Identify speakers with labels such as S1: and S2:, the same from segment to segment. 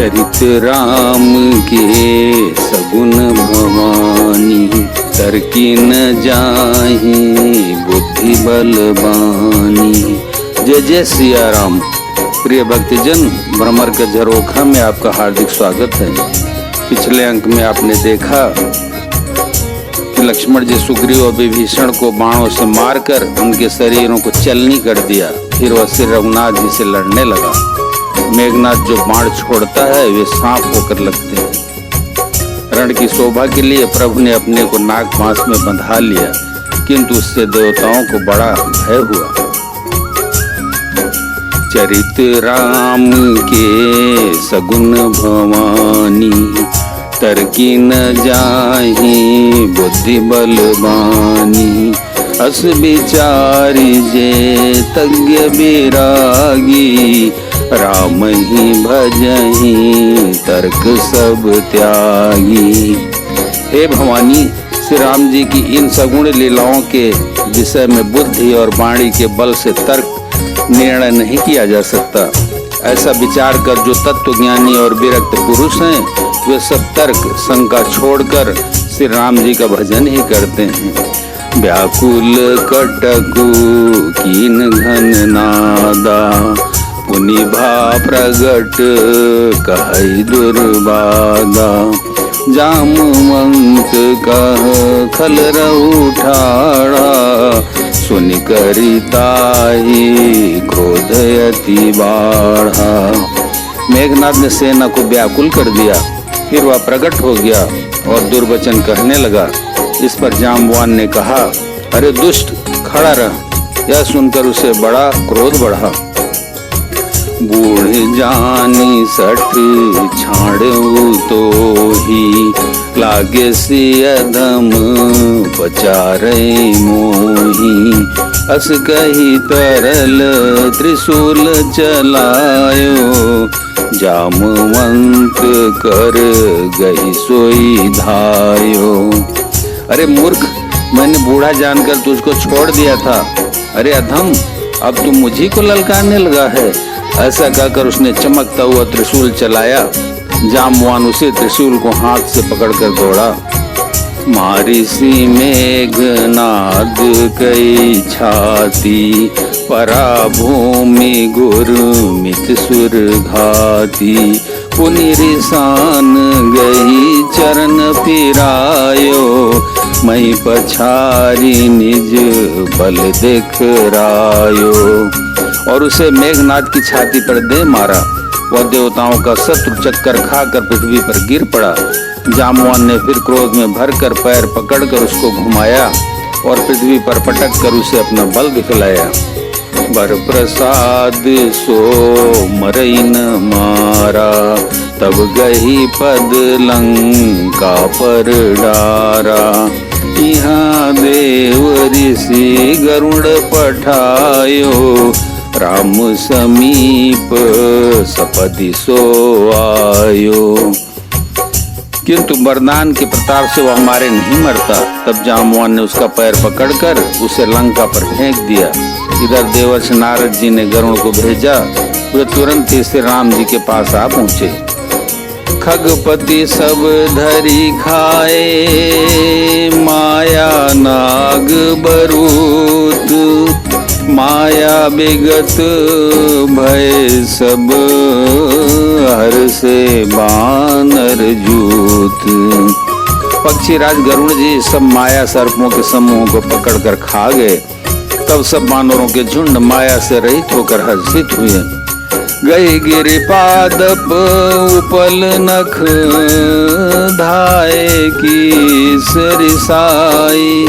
S1: चरित राम के सगुन भवानी, तरकी न जाहि बुद्धि बलवानी। जय जय सिया राम। प्रिय भक्तजन, भ्रमर के झरोखा में आपका हार्दिक स्वागत है। पिछले अंक में आपने देखा कि लक्ष्मण जी सुग्रीव और विभीषण को बाणों से मारकर उनके शरीरों को चलनी कर दिया। फिर वह श्री रघुनाथ जी से लड़ने लगा। मेघनाथ जो बाण छोड़ता है वे सांप होकर लगते हैं। रण की शोभा के लिए प्रभु ने अपने को नाग पाश में बंधा लिया, किंतु उससे देवताओं को बड़ा भय हुआ। चरित राम के सगुन भवानी, तरकी न जाहि बुद्धि बलवानी। अस विचारि जे तज्ञ विरागी, राम ही भजहि तर्क सब त्यागी। हे भवानी, श्री राम जी की इन सगुण लीलाओं के विषय में बुद्धि और वाणी के बल से तर्क निर्णय नहीं किया जा सकता। ऐसा विचार कर जो तत्वज्ञानी और विरक्त पुरुष हैं, वे सब तर्क शंका छोड़कर श्री राम जी का भजन ही करते हैं। व्याकुल कटकु कीन घन नादा, पुनि भा प्रगट कहै दुर्बादा। जामवंत कह खल रहु ठाड़ा, सुनि करि ताहि क्रोध अति बाढ़ा। मेघनाथ ने सेना को व्याकुल कर दिया। फिर वह प्रकट हो गया और दुर्वचन कहने लगा। इस पर जाम्बवान ने कहा, अरे दुष्ट, खड़ा रह। यह सुनकर उसे बड़ा क्रोध बढ़ा। बूढ़ जानी सठ छाड़ू तो ही, लागे सी अधम पचारे मोही। अस कही तरल त्रिशूल चलायो, जामवंत कर गई सोई धायो। अरे मूर्ख, मैंने बूढ़ा जानकर तुझको छोड़ दिया था। अरे अधम, अब तू मुझी को ललकारने लगा है। ऐसा कहकर उसने चमकता हुआ त्रिशूल चलाया। जाम्बवान उसे त्रिशूल को हाथ से पकड़कर दौड़ा। मारी सी मेघनाद कई छाती, परा भूमि गुरुमित सुर घाती। पुनि रिसान गई चरण फिरायो, मई पछारी निज बल दिखरायो। और उसे मेघनाद की छाती पर दे मारा। वह देवताओं का शत्रु चक्कर खाकर पृथ्वी पर गिर पड़ा। जाम्बवान ने फिर क्रोध में भरकर पैर पकड़कर उसको घुमाया और पृथ्वी पर पटक कर उसे अपना बल दिखलाया। वर प्रसाद सो मरई न मारा, तब गही पद लंका पर डारा। यहाँ देव ऋषि गरुड़ पठायो, राम समीप सपदि सो आयो। किंतु वरदान के प्रताप से वह हमारे नहीं मरता। तब जाम्बवान ने उसका पैर पकड़कर उसे लंका पर फेंक दिया। इधर देवर्षि नारद जी ने गरुड़ को भेजा। वे तुरंत ही श्री राम जी के पास आ पहुंचे। खगपति सब धरी खाए, माया नाग बरूत। माया विगत भय सब, हर से बानर जूत। पक्षी राज गरुड़ जी सब माया सर्पों के समूह को पकड़कर खा गए। तब सब बानरों के झुंड माया से रहित होकर हर्षित हुए। गई गिरिपादप उपल नख, धाये की सरिसाई।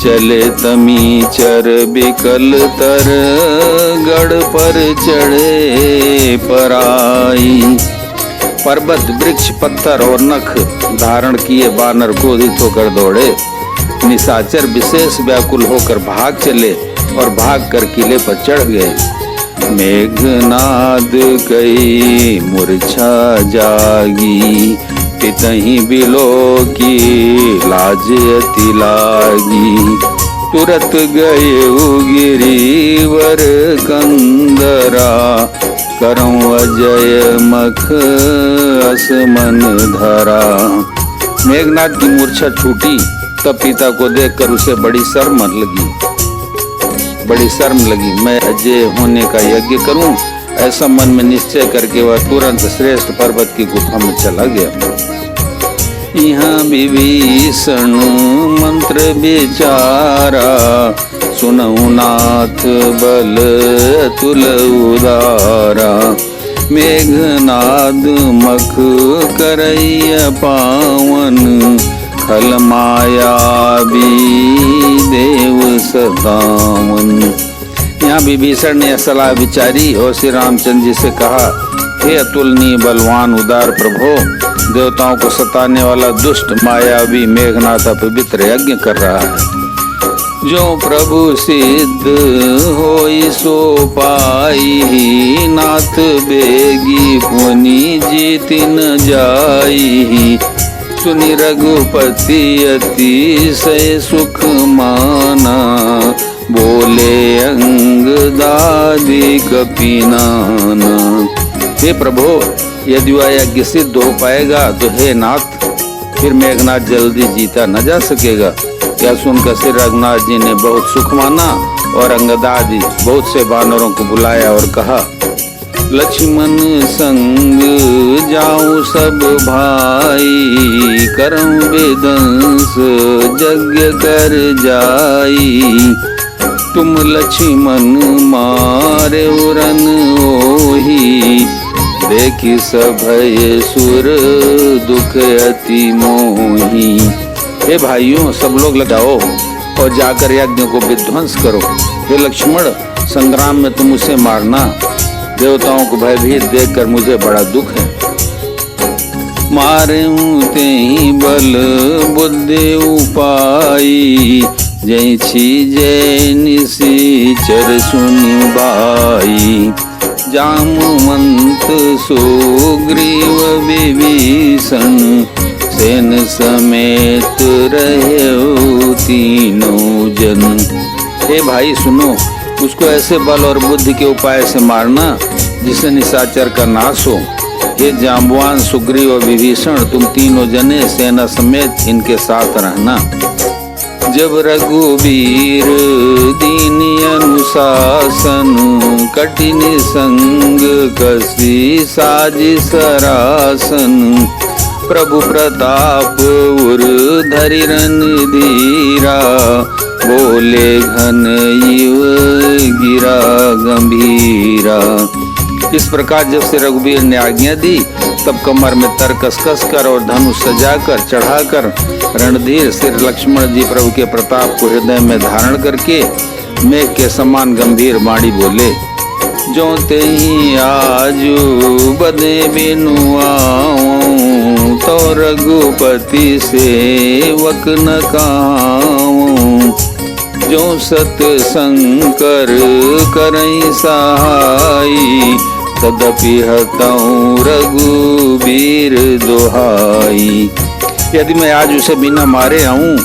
S1: चले तमी चर बिकल तर, गढ़ पर चढ़े पराई। पर्वत, वृक्ष, पत्थर और नख धारण किए बानर क्रोधित होकर दौड़े। निशाचर विशेष व्याकुल होकर भाग चले और भाग कर किले पर चढ़ गए। मेघनाद कई मूर्छा जागी, पितहि बिलो की लाज अति लागी। तुरत गए गिरिवर कंदरा, करऊं अजय मख असमन धरा। मेघनाथ की मूर्छा छूटी तब पिता को देखकर उसे बड़ी शर्म लगी। मैं अजय होने का यज्ञ करूं, ऐसा मन में निश्चय करके वह तुरंत श्रेष्ठ पर्वत की गुफा में चला गया। यहाँ विभीषण मंत्र विचारा, सुनऊ नाथ बल तुल उदारा। मेघनाद मख करैया पावन, खल माया देव सदावन। यहाँ विभीषण ने सलाह विचारी और श्री रामचंद्र जी से कहा, हे अतुलनीय बलवान उदार प्रभो, देवताओं को सताने वाला दुष्ट मायावी मेघनाथ अपवित्र यज्ञ कर रहा है। जो प्रभु सिद्ध होई सो पाई, नाथ बेगी पुनि जीति न जाई। सुनि रघुपति अतिशय सुख माना, बोले अंगदादि कपिनाना। हे प्रभु, यदि वह यज्ञ सिद्ध हो पाएगा तो हे नाथ, फिर मेघनाथ जल्दी जीता न जा सकेगा। यह सुनकर श्री रघुनाथ जी ने बहुत सुख माना और अंगदादि बहुत से वानरों को बुलाया और कहा, लक्ष्मण संग जाऊं सब भाई, करऊं विदंस यज्ञ कर जाई। तुम लक्ष्मण मारे उरन ओही, देखी सभय सुर दुख अति मोही। हे भाइयों, सब लोग लगाओ और जाकर यज्ञ को विध्वंस करो। हे लक्ष्मण, संग्राम में तुम उसे मारना। देवताओं को भयभीत देखकर मुझे बड़ा दुख है। मारूं तेहि बल बुद्धि उपाई, जय छी निशिचर सुनि बाई। जामवंत सुग्रीव विभीषण, सेन समेत रहे तीनों जन। हे भाई सुनो, उसको ऐसे बल और बुद्धि के उपाय से मारना जिससे निशाचर का नाश हो। हे जाम्बवान सुग्रीव और विभीषण, तुम तीनों जने सेना समेत इनके साथ रहना। जब रघुवीर दीनी अनुशासन, कठिन संग कसी साजी सरासन। प्रभु प्रताप उर धरि रणधीरा, बोले घन युव गिरा गंभीरा। इस प्रकार जब से रघुवीर ने आज्ञा दी, तब कमर में तर कसकस कर और धनुष सजाकर चढ़ाकर रणधीर श्री लक्ष्मण जी प्रभु के प्रताप को हृदय में धारण करके मेघ के समान गंभीर वाणी बोले, जो तेहि आजू बदे बिनु आऊं, तो रघुपति सेवक न काऊं। जो सत शंकर करई सहाई, तदपि हतऊं रघुवीर दोहाई। यदि मैं आज उसे बिना मारे आऊं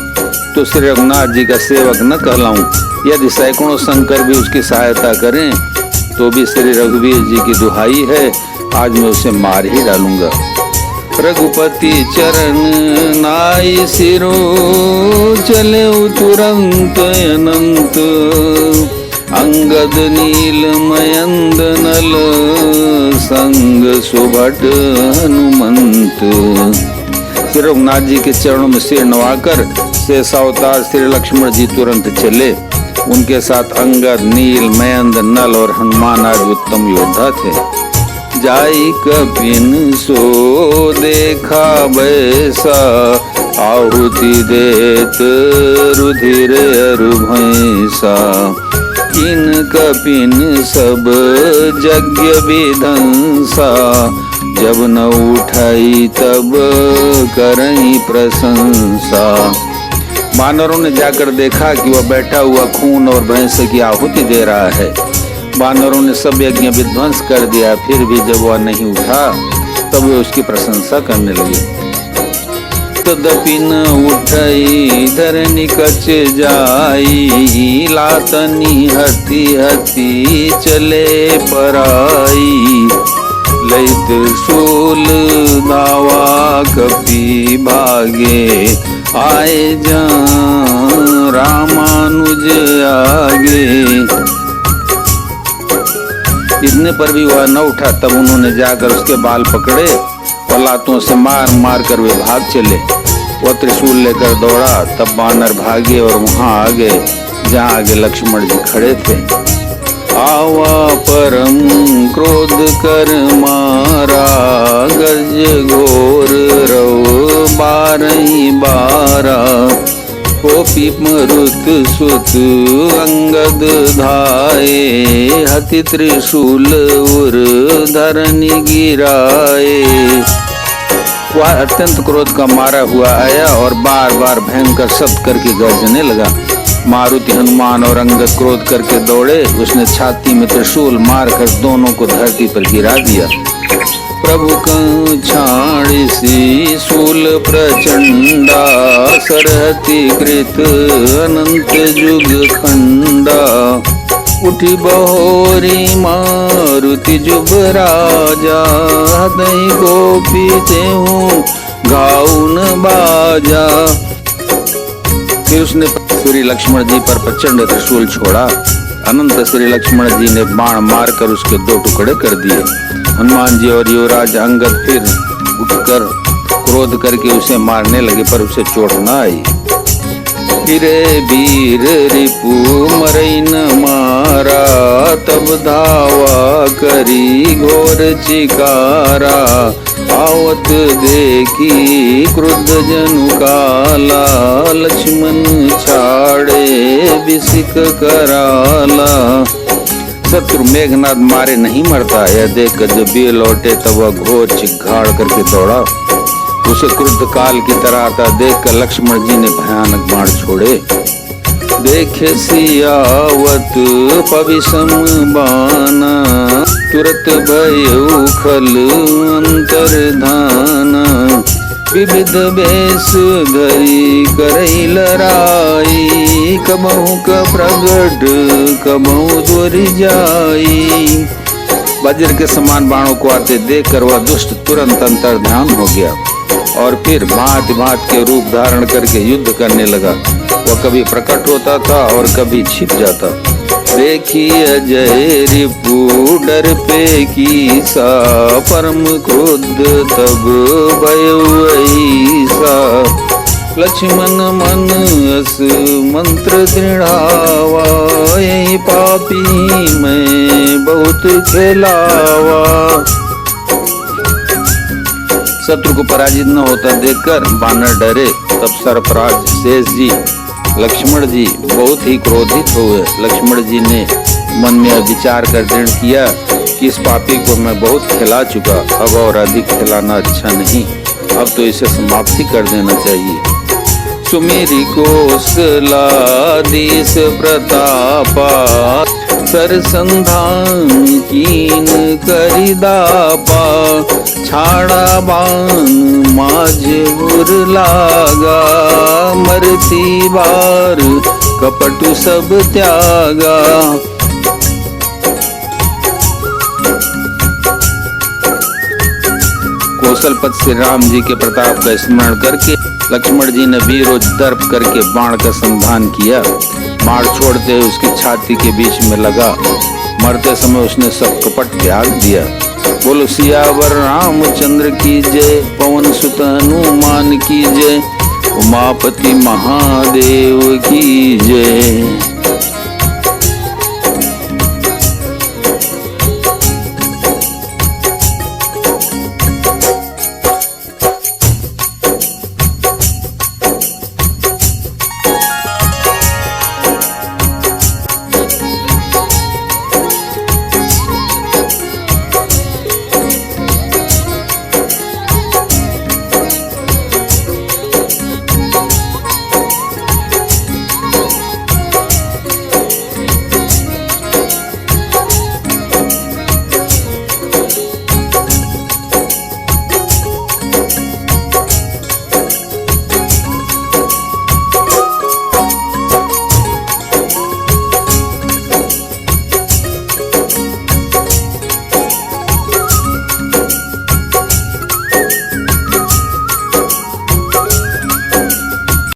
S1: तो श्री रघुनाथ जी का सेवक न कहलाऊं। यदि सैकड़ों शंकर भी उसकी सहायता करें तो भी श्री रघुवीर जी की दुहाई है, आज मैं उसे मार ही डालूंगा। रघुपति चरण नाई सिरो, चले तुरंत अनंत। अंगद नील मयंद नल, संग सुभट हनुमंत। श्री रघुनाथ जी के चरणों में सिर नवाकर शेषावतार श्री लक्ष्मण जी तुरंत चले। उनके साथ अंगद, नील, मयंद, नल और हनुमान आदि उत्तम योद्धा थे। जाई कपिन सो देखा बैसा, आहुति देत रुधिर अरु भैंसा। किन कपिन सब यज्ञ विधंसा, जब न उठाई तब करई प्रशंसा। वानरों ने जाकर देखा कि वह बैठा हुआ खून और भैंस की आहुति दे रहा है। वानरों ने सब यज्ञ विध्वंस कर दिया, फिर भी जब वह नहीं उठा तब वे उसकी प्रशंसा करने लगे। तदपि न उठई धरनी कच जाई, लातनी हती हती चले पराई। लई त्रिशूल धावा कपि भागे, आए जहाँ रामानुज आगे। इतने पर भी वह न उठा। तब उन्होंने जाकर उसके बाल पकड़े और लातों से मार मार कर वे भाग चले। वह त्रिशूल लेकर दौड़ा, तब वानर भागे और वहां आ गए जहां आगे लक्ष्मण जी खड़े थे। आवा परम क्रोध कर मारा, गर्ज घोर रव बारही बारा। कोपी मरुत सुत अंगद धाये, हति त्रिशूल उर धरनी गिराए। वह अत्यंत क्रोध का मारा हुआ आया और बार बार भयंकर शब्द करके गर्जने लगा। मारुति हनुमान और अंगद क्रोध करके दौड़े। उसने छाती में त्रिशूल मारकर दोनों को धरती पर गिरा दिया। प्रभु कं छाड़िसी शूल प्रचंडा, सरहति कृत अनंत जुग खंडा। उठी बहोरी मारुति जुब राजा, हृदय गोपी तेहूं गाउन बाजा। फिर उसने श्री लक्ष्मण जी पर प्रचंड त्रिशूल छोड़ा। अनंत श्री लक्ष्मण जी ने बाण मारकर उसके दो टुकड़े कर दिए। हनुमान जी और युवराज अंगद फिर उठकर क्रोध करके उसे मारने लगे, पर उसे चोट न आई। फिरे वीर रिपु मरई न मारा, तब धावा करी घोर चिकारा। आवत देखी क्रुद्ध जनु काला, लक्ष्मण छाड़े बिसिक कराला। शत्रु मेघनाद मारे नहीं मरता, यह देख कर जब वीर लौटे तब वह घोर चिघाड़ करके दौड़ा। उसे क्रुद्ध काल की तरह आता देख कर लक्ष्मण जी ने भयानक बाण छोड़े। देखे सियावत पविषम बाना, तुरत भयउ खल अंतर्धाना। विविध वेश धरी करई लड़ाई, कबहु क प्रगट कबहु दूर जाई। वज्र के समान बाणों को आते देखकर वह दुष्ट तुरंत अंतर्ध्यान हो गया और फिर भांति भांति के रूप धारण करके युद्ध करने लगा। वह कभी प्रकट होता था और कभी छिप जाता। देखी अजय रिपु डर पे की सा, परम क्रोध तब भयउ ऐसा। लक्ष्मण मन अस मंत्र दृढ़ावा, यही पापी मैं बहुत खेलावा। शत्रु को पराजित न होता देखकर वानर डरे। तब सर्पराज शेष जी लक्ष्मण जी बहुत ही क्रोधित हुए। लक्ष्मण जी ने मन में विचार कर दृढ़ किया कि इस पापी को मैं बहुत खिला चुका, अब और अधिक खिलाना अच्छा नहीं, अब तो इसे समाप्ति कर देना चाहिए। सुमेरी कौशलाधीश प्रतापा, सरसंधान कीन करिदापा। छाड़ा बाण माझ बुर लागा, मरती बार कपटु सब त्यागा। कौशलपति श्री राम जी के प्रताप का स्मरण करके लक्ष्मण जी ने वीरों दर्प करके बाण का संधान किया। बाण छोड़ते हुए उसकी छाती के बीच में लगा। मरते समय उसने सब कपट त्याग दिया। बोलो सियावर रामचंद्र की जय, पवन सुत हनुमान की जय, उमापति महादेव की जय।